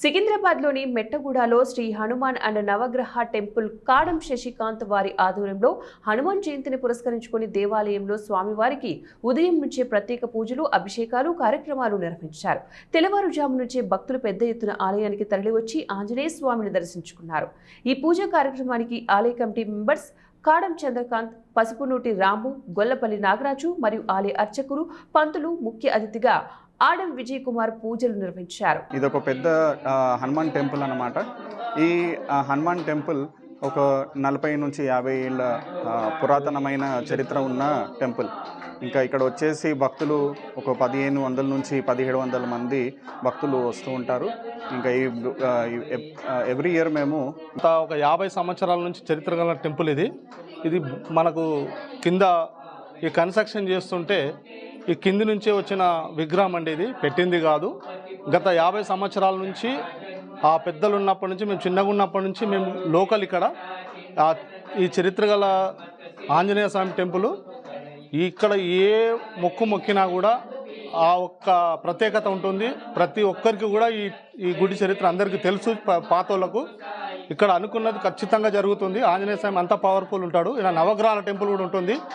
సికింద్రాబాద్లోని మెట్టగూడలో Shri Hanuman and నవగ్రహ temple కాడం శశికాంత్ వారి ఆధ్వర్యంలో హనుమాన్ జయంతిని పురస్కరించుకుని దేవాలయంలో స్వామివారికి ఉదయం నుంచే ప్రత్యేక పూజలు, అభిషేకాలు కార్యక్రమాలు నిర్వహించారు. తెల్లవారుజాము నుంచే భక్తులు పెద్ద ఎత్తున ఆలయానికి తరలివచ్చి ఆంజనేయ స్వామిని దర్శించుకున్నారు. ఈ పూజా కార్యక్రమానికి ఆలయ కమిటీ మెంబర్స్ కాడం చంద్రకాంత్, పసుపునూటి రాము, గొల్లపల్లి నాగరాజు మరియు ఆలయ అర్చకులు, పంతులు ముఖ్య అతిథిగా ఆడం విజయ్ కుమార్ పూజలు నిర్వహించారు. ఇది ఒక పెద్ద హనుమాన్ టెంపుల్ అన్నమాట. ఈ హనుమాన్ టెంపుల్ ఒక 40 నుంచి 50 ఏళ్ళ పురాతనమైన చరిత్ర ఉన్న టెంపుల్. ఇంకా ఇక్కడ వచ్చేసి భక్తులు ఒక 1500 నుంచి 1700 మంది భక్తులు వస్తూ ఉంటారు. ఇంకా ఈ ఎవ్రీ ఇయర్ మేము ఒక 50 సంవత్సరాల నుంచి చరిత్ర గల టెంపుల్ ఇది మనకు కింద ఈ కన్స్ట్రక్షన్ చేస్తుంటే ఈ కింది నుంచే వచ్చిన విగ్రహం అండి. ఇది పెట్టింది కాదు. గత 50 సంవత్సరాల నుంచి ఆ పెద్దలు ఉన్నప్పటి నుంచి, మేము చిన్నగా ఉన్నప్పటి నుంచి మేము లోకల్ ఇక్కడ ఈ చరిత్ర గల ఆంజనేయ స్వామి టెంపుల్. ఇక్కడ ఏ మొక్కు మొక్కినా కూడా ఆ ఒక్క ప్రత్యేకత ఉంటుంది. ప్రతి ఒక్కరికి కూడా ఈ గుడి చరిత్ర అందరికీ తెలుసు. పాతోళ్లకు ఇక్కడ అనుకున్నది ఖచ్చితంగా జరుగుతుంది. ఆంజనేయ స్వామి అంత పవర్ఫుల్ ఉంటాడు. ఇలా నవగ్రహాల టెంపుల్ కూడా ఉంటుంది.